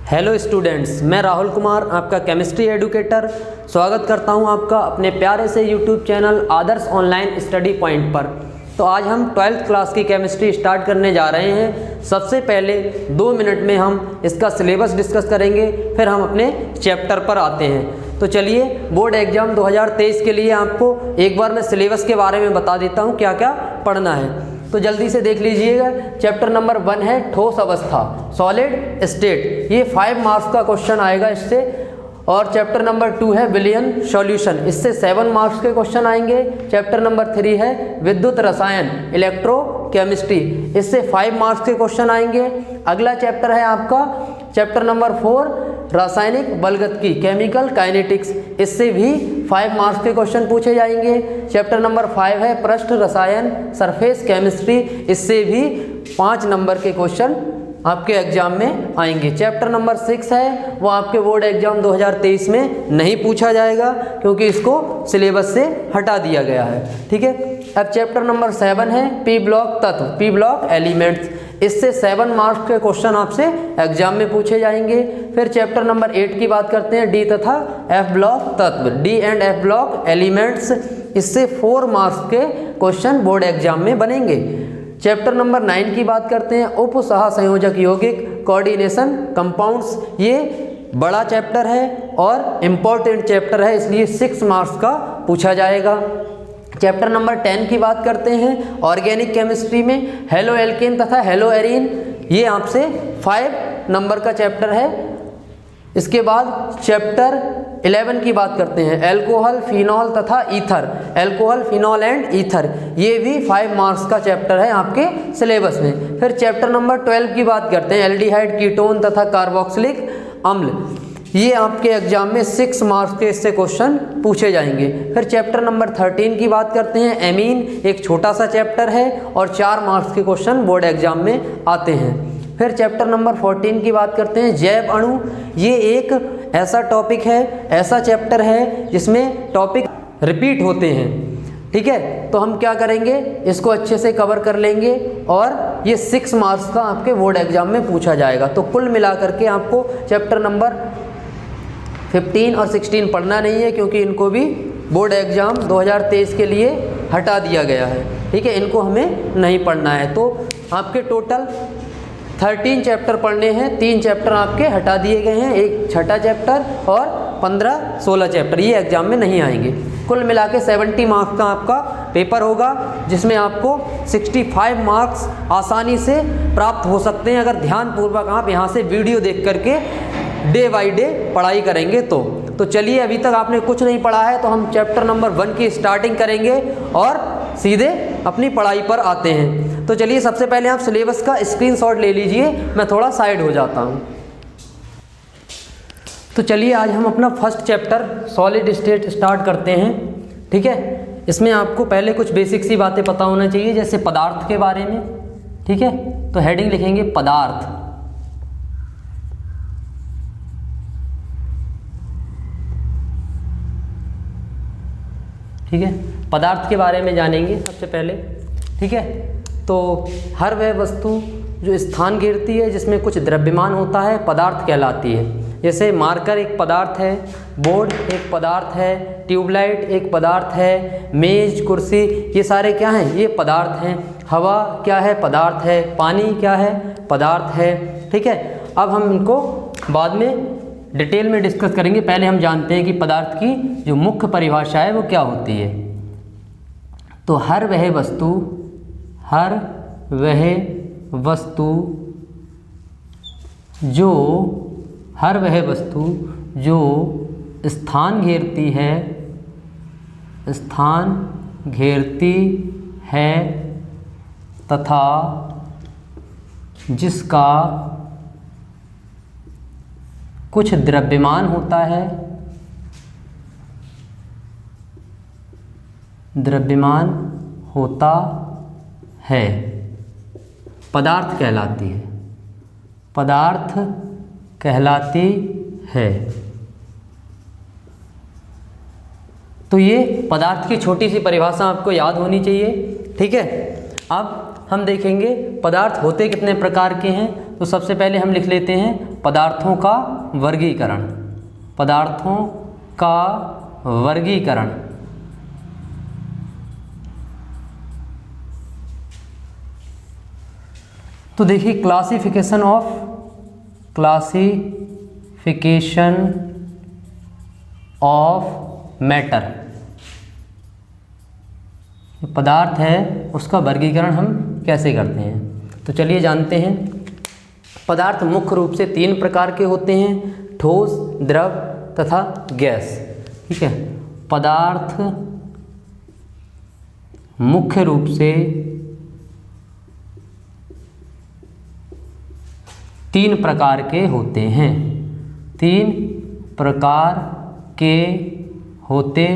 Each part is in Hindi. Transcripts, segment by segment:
हेलो स्टूडेंट्स, मैं राहुल कुमार आपका केमिस्ट्री एडुकेटर स्वागत करता हूं आपका अपने प्यारे से यूट्यूब चैनल आदर्श ऑनलाइन स्टडी पॉइंट पर। तो आज हम 12th क्लास की केमिस्ट्री स्टार्ट करने जा रहे हैं। सबसे पहले 2 मिनट में हम इसका सिलेबस डिस्कस करेंगे, फिर हम अपने चैप्टर पर आते हैं। तो चलिए, बोर्ड एग्जाम 2023 के लिए आपको एक बार मैं सिलेबस के बारे में बता देता हूँ क्या क्या पढ़ना है। तो जल्दी से देख लीजिएगा। चैप्टर नंबर 1 है ठोस अवस्था, सॉलिड स्टेट, ये 5 मार्क्स का क्वेश्चन आएगा इससे। और चैप्टर नंबर 2 है विलियन सॉल्यूशन, इससे 7 मार्क्स के क्वेश्चन आएंगे। चैप्टर नंबर 3 है विद्युत रसायन, इलेक्ट्रोकेमिस्ट्री, इससे 5 मार्क्स के क्वेश्चन आएंगे। अगला चैप्टर है आपका चैप्टर नंबर 4 रासायनिक बलगतकी, केमिकल काइनेटिक्स, इससे भी 5 मार्क्स के क्वेश्चन पूछे जाएंगे। चैप्टर नंबर 5 है पृष्ठ रसायन, सरफेस केमिस्ट्री, इससे भी 5 नंबर के क्वेश्चन आपके एग्जाम में आएंगे। चैप्टर नंबर 6 है वो आपके बोर्ड एग्जाम 2023 में नहीं पूछा जाएगा क्योंकि इसको सिलेबस से हटा दिया गया है। ठीक है। अब चैप्टर नंबर 7 है पी ब्लॉक तत्व, पी ब्लॉक एलिमेंट्स, इससे 7 मार्क्स के क्वेश्चन आपसे एग्जाम में पूछे जाएंगे। फिर चैप्टर नंबर 8 की बात करते हैं डी तथा एफ ब्लॉक तत्व, D and F block elements, इससे 4 मार्क्स के क्वेश्चन बोर्ड एग्जाम में बनेंगे। चैप्टर नंबर 9 की बात करते हैं उप सहसंयोजक यौगिक, कोऑर्डिनेशन कंपाउंड्स, ये बड़ा चैप्टर है और इम्पोर्टेंट चैप्टर है, इसलिए 6 मार्क्स का पूछा जाएगा। चैप्टर नंबर 10 की बात करते हैं ऑर्गेनिक केमिस्ट्री में हेलो एल्केन तथा हेलो एरीन, ये आपसे 5 नंबर का चैप्टर है। इसके बाद चैप्टर 11 की बात करते हैं एल्कोहल, फिनॉल तथा ether, alcohol, phenol and ether, ये भी 5 मार्क्स का चैप्टर है आपके सिलेबस में। फिर चैप्टर नंबर 12 की बात करते हैं एल्डिहाइड, कीटोन तथा कार्बोक्सिलिक अम्ल, ये आपके एग्जाम में 6 मार्क्स के इससे क्वेश्चन पूछे जाएंगे। फिर चैप्टर नंबर 13 की बात करते हैं एमीन, एक छोटा सा चैप्टर है और 4 मार्क्स के क्वेश्चन बोर्ड एग्जाम में आते हैं। फिर चैप्टर नंबर 14 की बात करते हैं जैव अणु, ये एक ऐसा टॉपिक है, ऐसा चैप्टर है जिसमें टॉपिक रिपीट होते हैं। ठीक है, तो हम क्या करेंगे, इसको अच्छे से कवर कर लेंगे और ये 6 मार्क्स का आपके बोर्ड एग्जाम में पूछा जाएगा। तो कुल मिलाकर के आपको चैप्टर नंबर 15 और 16 पढ़ना नहीं है क्योंकि इनको भी बोर्ड एग्ज़ाम 2023 के लिए हटा दिया गया है। ठीक है, इनको हमें नहीं पढ़ना है। तो आपके टोटल 13 चैप्टर पढ़ने हैं, 3 चैप्टर आपके हटा दिए गए हैं, एक छठा चैप्टर और 15-16 चैप्टर ये एग्ज़ाम में नहीं आएंगे। कुल मिला के 70 मार्क्स का आपका पेपर होगा जिसमें आपको 65 मार्क्स आसानी से प्राप्त हो सकते हैं अगर ध्यानपूर्वक आप यहाँ से वीडियो देख करके डे बाई डे पढ़ाई करेंगे। तो चलिए, अभी तक आपने कुछ नहीं पढ़ा है तो हम चैप्टर नंबर 1 की स्टार्टिंग करेंगे और सीधे अपनी पढ़ाई पर आते हैं। तो चलिए, सबसे पहले आप सिलेबस का स्क्रीनशॉट ले लीजिए, मैं थोड़ा साइड हो जाता हूँ। तो चलिए, आज हम अपना first chapter solid state start करते हैं। ठीक है, इसमें आपको पहले कुछ बेसिक सी बातें पता होना चाहिए, जैसे पदार्थ के बारे में। ठीक है, तो हेडिंग लिखेंगे पदार्थ। ठीक है, पदार्थ के बारे में जानेंगे सबसे पहले। ठीक है, तो हर वह वस्तु जो स्थान घेरती है जिसमें कुछ द्रव्यमान होता है पदार्थ कहलाती है। जैसे मार्कर एक पदार्थ है, बोर्ड एक पदार्थ है, ट्यूबलाइट एक पदार्थ है, मेज, कुर्सी, ये सारे क्या हैं, ये पदार्थ हैं। हवा क्या है, पदार्थ है। पानी क्या है, पदार्थ है। ठीक है, अब हम इनको बाद में डिटेल में डिस्कस करेंगे। पहले हम जानते हैं कि पदार्थ की जो मुख्य परिभाषा है वो क्या होती है। तो हर वह वस्तु जो स्थान घेरती है तथा जिसका कुछ द्रव्यमान होता है, पदार्थ कहलाती है। तो ये पदार्थ की छोटी सी परिभाषा आपको याद होनी चाहिए। ठीक है, अब हम देखेंगे पदार्थ होते कितने प्रकार के हैं। तो सबसे पहले हम लिख लेते हैं पदार्थों का वर्गीकरण। पदार्थों का वर्गीकरण। तो देखिए क्लासिफिकेशन ऑफ मैटर, पदार्थ है उसका वर्गीकरण हम कैसे करते हैं। तो चलिए जानते हैं। पदार्थ मुख्य रूप से 3 प्रकार के होते हैं, ठोस, द्रव तथा गैस। ठीक है, पदार्थ मुख्य रूप से 3 प्रकार के होते हैं। 3 प्रकार के होते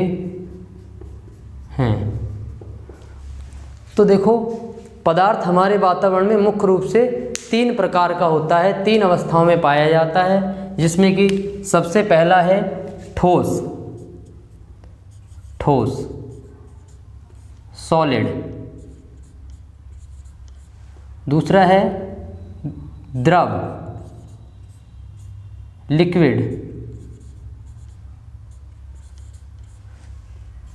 हैं। तो देखो पदार्थ हमारे वातावरण में मुख्य रूप से 3 प्रकार का होता है, 3 अवस्थाओं में पाया जाता है, जिसमें कि सबसे पहला है ठोस, सॉलिड। दूसरा है द्रव, लिक्विड।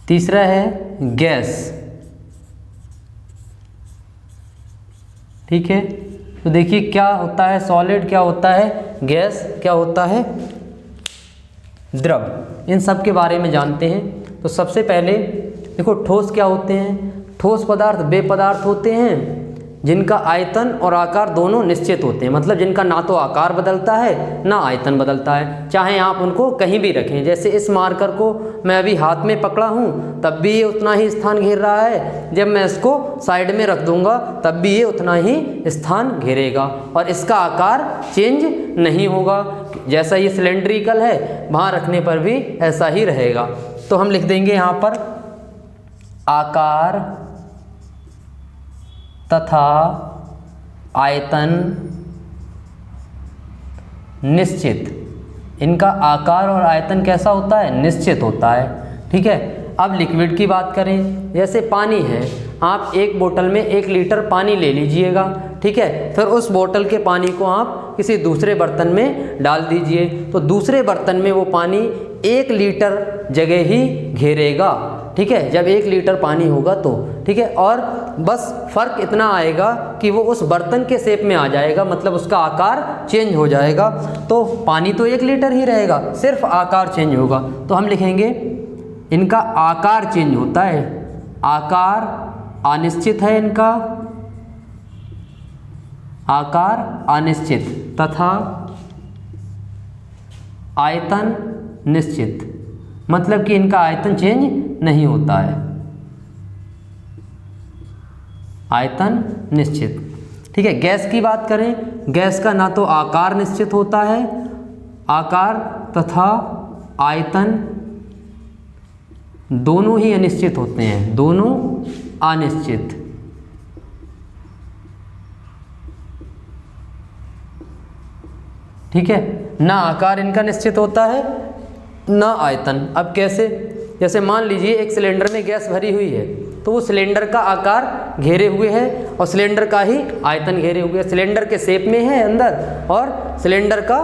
तीसरा है गैस। ठीक है, तो देखिए क्या होता है सॉलिड, क्या होता है गैस, क्या होता है द्रव। इन सब के बारे में जानते हैं। तो सबसे पहले देखो ठोस क्या होते हैं। ठोस पदार्थ वे पदार्थ होते हैं जिनका आयतन और आकार दोनों निश्चित होते हैं, मतलब जिनका ना तो आकार बदलता है ना आयतन बदलता है, चाहे आप उनको कहीं भी रखें। जैसे इस मार्कर को मैं अभी हाथ में पकड़ा हूँ तब भी ये उतना ही स्थान घेर रहा है, जब मैं इसको साइड में रख दूंगा तब भी ये उतना ही स्थान घेरेगा और इसका आकार चेंज नहीं होगा। जैसा ये सिलेंड्रिकल है वहाँ रखने पर भी ऐसा ही रहेगा। तो हम लिख देंगे यहाँ पर आकार तथा आयतन निश्चित। इनका आकार और आयतन कैसा होता है, निश्चित होता है। ठीक है, अब लिक्विड की बात करें। जैसे पानी है, आप एक बोतल में 1 लीटर पानी ले लीजिएगा। ठीक है, फिर उस बोतल के पानी को आप किसी दूसरे बर्तन में डाल दीजिए, तो दूसरे बर्तन में वो पानी 1 लीटर जगह ही घेरेगा। ठीक है, जब 1 लीटर पानी होगा तो ठीक है, और बस फ़र्क इतना आएगा कि वो उस बर्तन के शेप में आ जाएगा, मतलब उसका आकार चेंज हो जाएगा। तो पानी तो 1 लीटर ही रहेगा, सिर्फ आकार चेंज होगा। तो हम लिखेंगे इनका आकार चेंज होता है, आकार अनिश्चित है, इनका आकार अनिश्चित तथा आयतन निश्चित, मतलब कि इनका आयतन चेंज नहीं होता है, आयतन निश्चित। ठीक है, गैस की बात करें। गैस का ना तो आकार निश्चित होता है, आकार तथा आयतन दोनों ही अनिश्चित होते हैं, दोनों अनिश्चित। ठीक है, ना आकार इनका निश्चित होता है ना आयतन। अब कैसे, जैसे मान लीजिए एक सिलेंडर में गैस भरी हुई है, तो वो सिलेंडर का आकार घेरे हुए है और सिलेंडर का ही आयतन घेरे हुए है। सिलेंडर के शेप में है अंदर और सिलेंडर का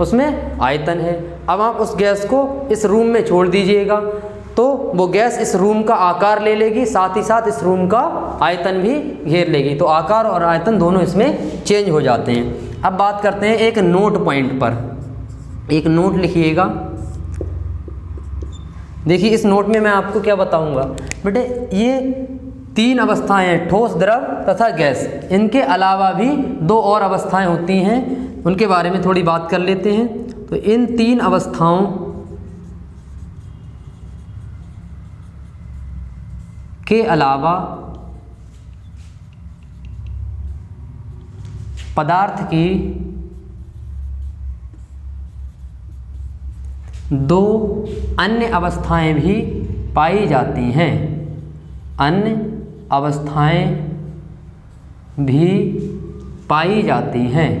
उसमें आयतन है। अब आप उस गैस को इस रूम में छोड़ दीजिएगा तो वो गैस इस रूम का आकार ले लेगी, साथ ही साथ इस रूम का आयतन भी घेर लेगी। तो आकार और आयतन दोनों इसमें चेंज हो जाते हैं। अब बात करते हैं एक नोट पॉइंट पर। एक नोट लिखिएगा। देखिए इस नोट में मैं आपको क्या बताऊंगा बेटे, ये 3 अवस्थाएं हैं, ठोस, द्रव तथा गैस। इनके अलावा भी 2 और अवस्थाएं होती हैं, उनके बारे में थोड़ी बात कर लेते हैं। तो इन 3 अवस्थाओं के अलावा पदार्थ की 2 अन्य अवस्थाएं भी पाई जाती हैं, अन्य अवस्थाएं भी पाई जाती हैं।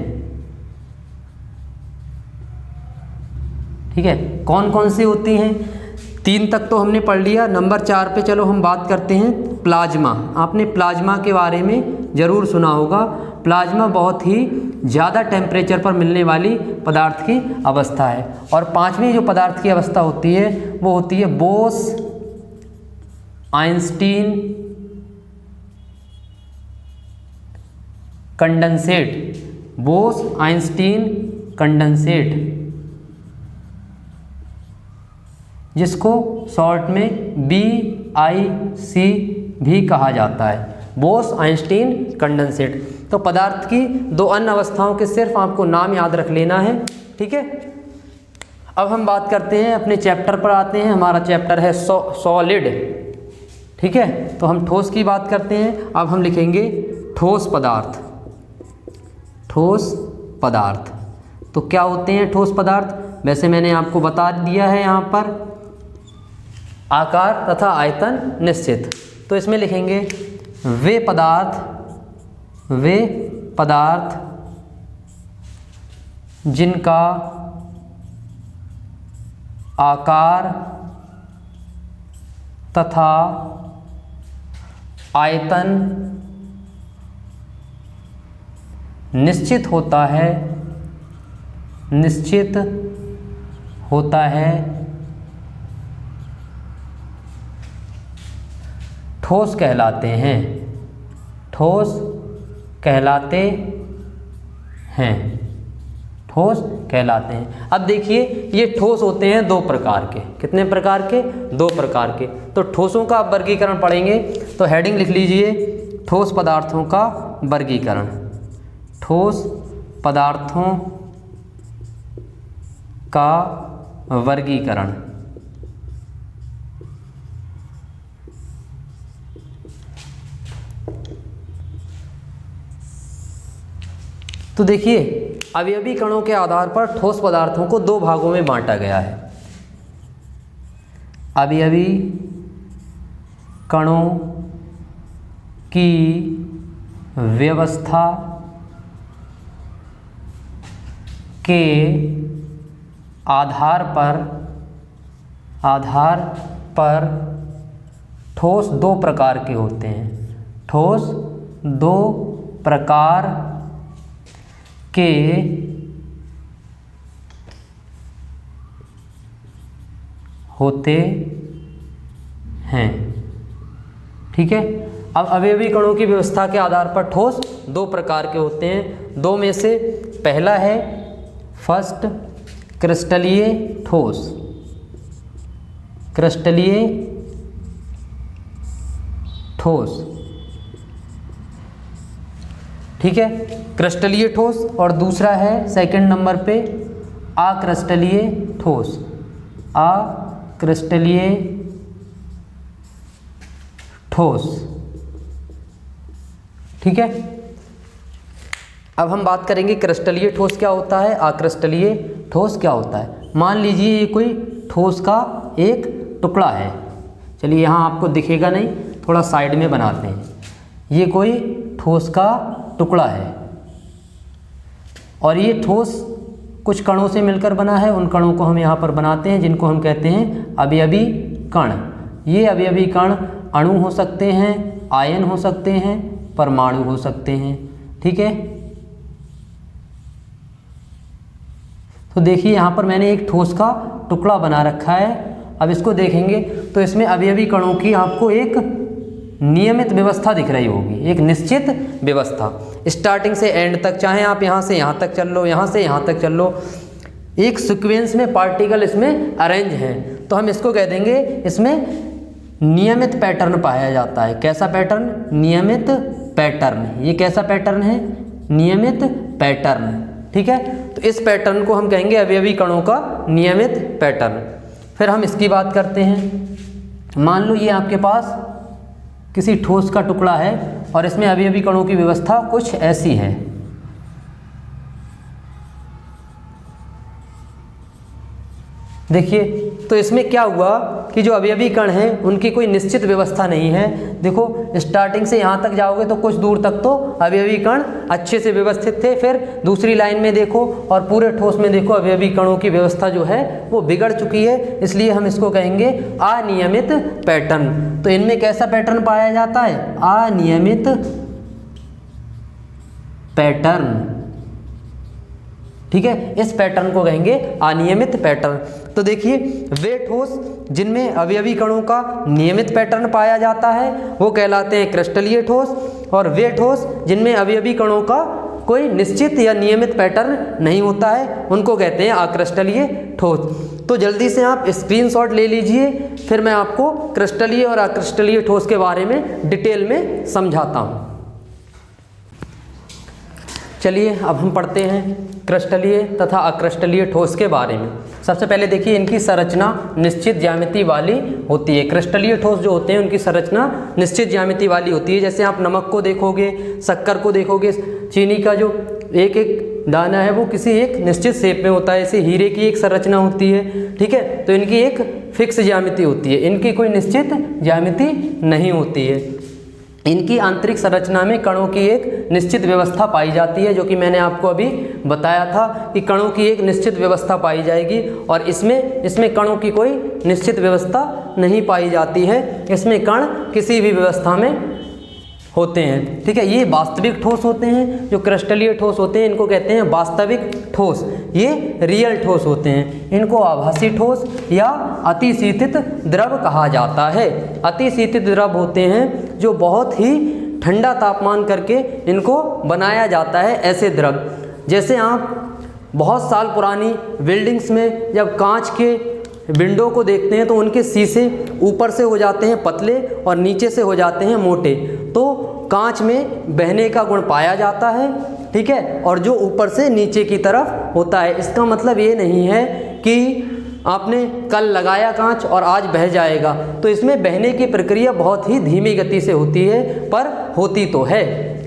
ठीक है, कौन कौन सी होती हैं? 3 तक तो हमने पढ़ लिया, नंबर 4 पे चलो हम बात करते हैं प्लाज्मा। आपने प्लाज्मा के बारे में ज़रूर सुना होगा। प्लाज्मा बहुत ही ज़्यादा टेम्परेचर पर मिलने वाली पदार्थ की अवस्था है। और पांचवी जो पदार्थ की अवस्था होती है वो होती है Bose Einstein condensate. Bose Einstein condensate, जिसको शॉर्ट में BIC भी कहा जाता है, बोस आइंस्टीन कंडेंसेट। तो पदार्थ की दो अन्य अवस्थाओं के सिर्फ आपको नाम याद रख लेना है, ठीक है। अब हम बात करते हैं, अपने चैप्टर पर आते हैं। हमारा चैप्टर है सॉलिड, ठीक है। तो हम ठोस की बात करते हैं। अब हम लिखेंगे ठोस पदार्थ। ठोस पदार्थ तो क्या होते हैं ठोस पदार्थ? वैसे मैंने आपको बता दिया है यहाँ पर, आकार तथा आयतन निश्चित। तो इसमें लिखेंगे वे पदार्थ जिनका आकार तथा आयतन निश्चित होता है ठोस कहलाते हैं। ठोस कहलाते हैं। अब देखिए, ये ठोस होते हैं दो प्रकार के। कितने प्रकार के? दो प्रकार के। तो ठोसों का आप वर्गीकरण पढ़ेंगे तो हेडिंग लिख लीजिए, ठोस पदार्थों का वर्गीकरण। ठोस पदार्थों का वर्गीकरण। तो देखिए, अवयवी कणों के आधार पर ठोस पदार्थों को दो भागों में बांटा गया है। अवयवी कणों की व्यवस्था के आधार पर ठोस दो प्रकार के होते हैं। ठोस दो प्रकार के होते हैं, ठीक है। अब अवयवी कणों की व्यवस्था के आधार पर ठोस दो प्रकार के होते हैं। दो में से पहला है फर्स्ट क्रिस्टलीय ठोस। क्रिस्टलीय ठोस, ठीक है, क्रिस्टलीय ठोस। और दूसरा है सेकंड नंबर पे अक्रिस्टलीय ठोस। अक्रिस्टलीय ठोस, ठीक है। अब हम बात करेंगे क्रिस्टलीय ठोस क्या होता है, अक्रिस्टलीय ठोस क्या होता है। मान लीजिए ये कोई ठोस का एक टुकड़ा है। चलिए, यहाँ आपको दिखेगा नहीं, थोड़ा साइड में बनाते हैं। ये कोई ठोस का टुकड़ा है और ये ठोस कुछ कणों से मिलकर बना है। उन कणों को हम यहाँ पर बनाते हैं जिनको हम कहते हैं अवयवी कण। ये अवयवी कण अणु हो सकते हैं, आयन हो सकते हैं, परमाणु हो सकते हैं, ठीक है। तो देखिए, यहाँ पर मैंने एक ठोस का टुकड़ा बना रखा है। अब इसको देखेंगे तो इसमें अवयवी कणों की आपको एक नियमित व्यवस्था दिख रही होगी, एक निश्चित व्यवस्था, स्टार्टिंग से एंड तक। चाहे आप यहाँ से यहाँ तक चल लो, यहाँ से यहाँ तक चल लो, एक सीक्वेंस में पार्टिकल इसमें अरेंज हैं। तो हम इसको कह देंगे इसमें नियमित पैटर्न पाया जाता है। कैसा पैटर्न? नियमित पैटर्न। ये कैसा पैटर्न है? नियमित पैटर्न, ठीक है। तो इस पैटर्न को हम कहेंगे अवयवी कणों का नियमित पैटर्न। फिर हम इसकी बात करते हैं। मान लो ये आपके पास किसी ठोस का टुकड़ा है और इसमें अवयवी कणों की व्यवस्था कुछ ऐसी है। देखिए, तो इसमें क्या हुआ कि जो अवयवी कण हैं उनकी कोई निश्चित व्यवस्था नहीं है। देखो, स्टार्टिंग से यहाँ तक जाओगे तो कुछ दूर तक तो अवयवी कण अच्छे से व्यवस्थित थे। फिर दूसरी लाइन में देखो और पूरे ठोस में देखो अवयवी कणों की व्यवस्था जो है वो बिगड़ चुकी है। इसलिए हम इसको कहेंगे अनियमित पैटर्न। तो इनमें कैसा पैटर्न पाया जाता है? अनियमित पैटर्न। ठीक है, इस पैटर्न को कहेंगे अनियमित पैटर्न। तो देखिए, वे ठोस जिनमें अवयवी कणों का नियमित पैटर्न पाया जाता है वो कहलाते हैं क्रिस्टलीय ठोस, और वे ठोस जिनमें अवयवी कणों का कोई निश्चित या नियमित पैटर्न नहीं होता है उनको कहते हैं अक्रिस्टलीय ठोस। तो जल्दी से आप स्क्रीनशॉट ले लीजिए, फिर मैं आपको क्रिस्टलीय और अक्रिस्टलीय ठोस के बारे में डिटेल में समझाता हूँ। चलिए अब हम पढ़ते हैं क्रिस्टलीय तथा अक्रिस्टलीय ठोस के बारे में। सबसे पहले देखिए, इनकी संरचना निश्चित ज्यामिति वाली होती है। क्रिस्टलीय ठोस जो होते हैं उनकी संरचना निश्चित ज्यामिति वाली होती है। जैसे आप नमक को देखोगे, शक्कर को देखोगे, चीनी का जो एक एक दाना है वो किसी एक निश्चित शेप में होता है। ऐसे हीरे की एक संरचना होती है। ठीक है, तो इनकी एक फिक्स ज्यामिति होती है, इनकी कोई निश्चित ज्यामिति नहीं होती है। इनकी आंतरिक संरचना में कणों की एक निश्चित व्यवस्था पाई जाती है, जो कि मैंने आपको अभी बताया था कि कणों की एक निश्चित व्यवस्था पाई जाएगी, और इसमें कणों की कोई निश्चित व्यवस्था नहीं पाई जाती है। इसमें कण किसी भी व्यवस्था में होते हैं। ठीक है, ये वास्तविक ठोस होते हैं। जो क्रिस्टलीय ठोस होते हैं इनको कहते हैं वास्तविक ठोस। ये रियल ठोस होते हैं। इनको आभासी ठोस या अतिशीतित द्रव कहा जाता है। अतिशीतित द्रव होते हैं जो बहुत ही ठंडा तापमान करके इनको बनाया जाता है, ऐसे द्रव। जैसे आप बहुत साल पुरानी बिल्डिंग्स में जब कांच के विंडो को देखते हैं तो उनके शीशे ऊपर से हो जाते हैं पतले और नीचे से हो जाते हैं मोटे, तो कांच में बहने का गुण पाया जाता है। ठीक है, और जो ऊपर से नीचे की तरफ होता है। इसका मतलब ये नहीं है कि आपने कल लगाया कांच और आज बह जाएगा, तो इसमें बहने की प्रक्रिया बहुत ही धीमी गति से होती है, पर होती तो है।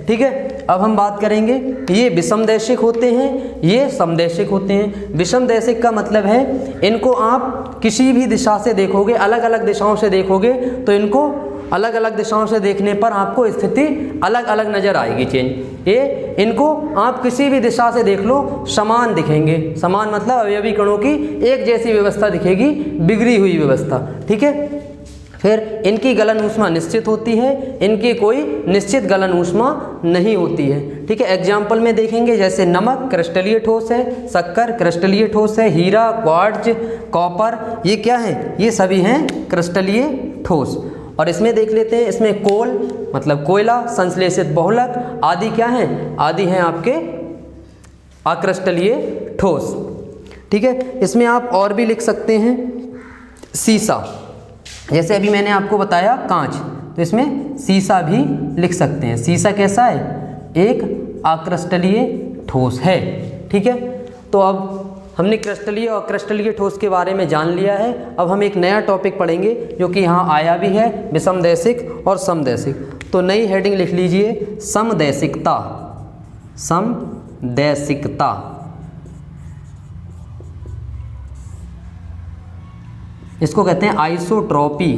ठीक है, अब हम बात करेंगे, ये विषमदैशिक होते हैं, ये समदैशिक होते हैं। विषमदैशिक का मतलब है इनको आप किसी भी दिशा से देखोगे, अलग अलग दिशाओं से देखोगे, तो इनको अलग अलग दिशाओं से देखने पर आपको स्थिति अलग अलग नज़र आएगी, चेंज। ये इनको आप किसी भी दिशा से देख लो समान दिखेंगे। समान मतलब अवयवी कणों की एक जैसी व्यवस्था दिखेगी, बिगड़ी हुई व्यवस्था। ठीक है, फिर इनकी गलन ऊष्मा निश्चित होती है, इनकी कोई निश्चित गलन ऊष्मा नहीं होती है। ठीक है, एग्जाम्पल में देखेंगे, जैसे नमक क्रिस्टलीय ठोस है, शक्कर क्रिस्टलीय ठोस है, हीरा, क्वार्ट्ज, कॉपर, ये क्या है? ये सभी हैं क्रिस्टलीय ठोस। और इसमें देख लेते हैं, इसमें कोल मतलब कोयला, संश्लेषित बहुलक आदि क्या हैं? आदि हैं आपके अक्रिस्टलीय ठोस। ठीक है, इसमें आप और भी लिख सकते हैं, शीशा, जैसे अभी मैंने आपको बताया कांच, तो इसमें शीशा भी लिख सकते हैं। शीशा कैसा है? एक अक्रिस्टलीय ठोस है। ठीक है, तो अब हमने क्रिस्टलीय और अक्रिस्टलीय ठोस के बारे में जान लिया है। अब हम एक नया टॉपिक पढ़ेंगे जो कि यहाँ आया भी है, विषमदैशिक और समदैशिक। तो नई हेडिंग लिख लीजिए, समदैशिकता। समदैशिकता। इसको कहते हैं आइसोट्रॉपी।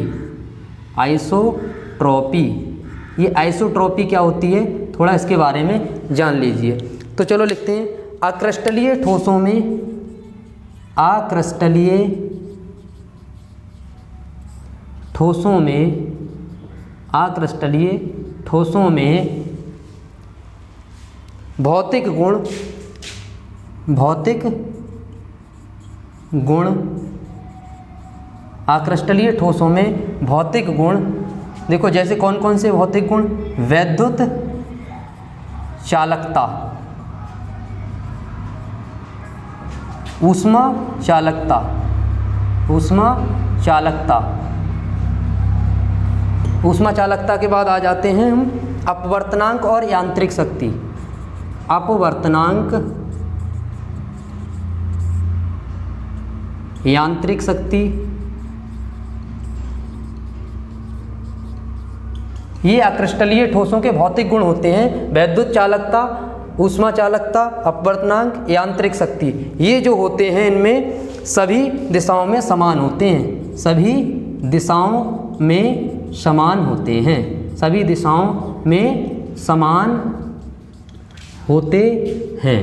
आइसोट्रॉपी, ये आइसोट्रॉपी क्या होती है थोड़ा इसके बारे में जान लीजिए। तो चलो लिखते हैं, अक्रिस्टलीय ठोसों में, अक्रिस्टलीय ठोसों में, अक्रिस्टलीय ठोसों में भौतिक गुण, भौतिक गुण, अक्रिस्टलीय ठोसों में भौतिक गुण, देखो जैसे कौन कौन से भौतिक गुण? वैद्युत चालकता, ऊष्मा चालकता, ऊष्मा चालकता। ऊष्मा चालकता के बाद आ जाते हैं हम अपवर्तनांक और यांत्रिक शक्ति। अपवर्तनांक, यांत्रिक शक्ति, ये अक्रिस्टलीय ठोसों के भौतिक गुण होते हैं। वैद्युत चालकता, ऊष्मा चालकता, अपवर्तनांक, यांत्रिक शक्ति, ये जो होते हैं इनमें सभी दिशाओं में समान होते हैं। सभी दिशाओं में समान होते हैं। सभी दिशाओं में समान होते हैं।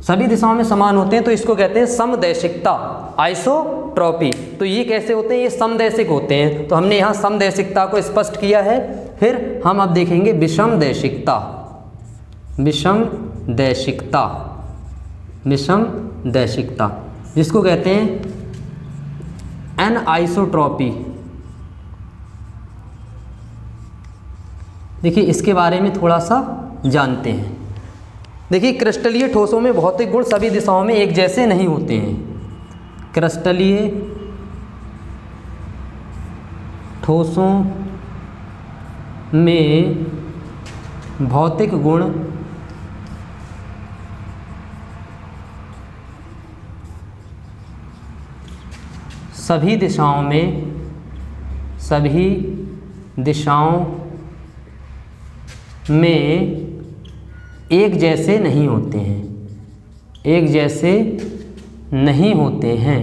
सभी दिशाओं में समान होते हैं, तो इसको कहते हैं समदैशिकता, आइसोट्रॉपी। तो ये कैसे होते हैं? ये समदैशिक होते हैं। तो हमने यहाँ समदैशिकता को स्पष्ट किया है। फिर हम अब देखेंगे विषमदैशिकता। विषमदैशिकता, विषमदैशिकता जिसको कहते हैं एनआइसोट्रॉपी। देखिए इसके बारे में थोड़ा सा जानते हैं। देखिए क्रिस्टलीय ठोसों में भौतिक गुण सभी दिशाओं में एक जैसे नहीं होते हैं। क्रिस्टलीय ठोसों में भौतिक गुण सभी दिशाओं में एक जैसे नहीं होते हैं, एक जैसे नहीं होते हैं।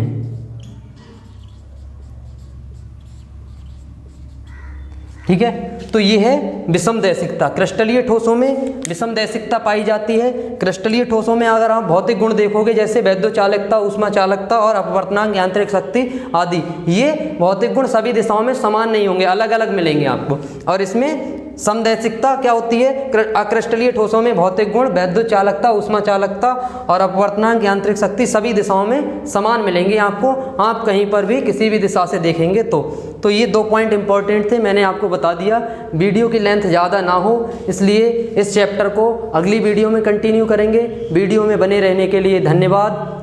ठीक है, तो ये है विषमदैशिकता। क्रिस्टलीय ठोसों में विषमदैशिकता पाई जाती है। क्रिस्टलीय ठोसों में अगर आप भौतिक गुण देखोगे जैसे वैद्युतचालकता, ऊष्माचालकता और अपवर्तनांक, यांत्रिक शक्ति आदि, ये भौतिक गुण सभी दिशाओं में समान नहीं होंगे, अलग अलग मिलेंगे आपको। और इसमें समदैशिकता क्या होती है? अक्रिस्टलीय ठोसों में भौतिक गुण वैद्युतचालकता, ऊष्माचालकता और अपवर्तनांक, यांत्रिक शक्ति सभी दिशाओं में समान मिलेंगे आपको, आप कहीं पर भी किसी भी दिशा से देखेंगे तो ये 2 पॉइंट इंपॉर्टेंट थे, मैंने आपको बता दिया। वीडियो की लेंथ ज़्यादा ना हो इसलिए इस चैप्टर को अगली वीडियो में कंटिन्यू करेंगे। वीडियो में बने रहने के लिए धन्यवाद।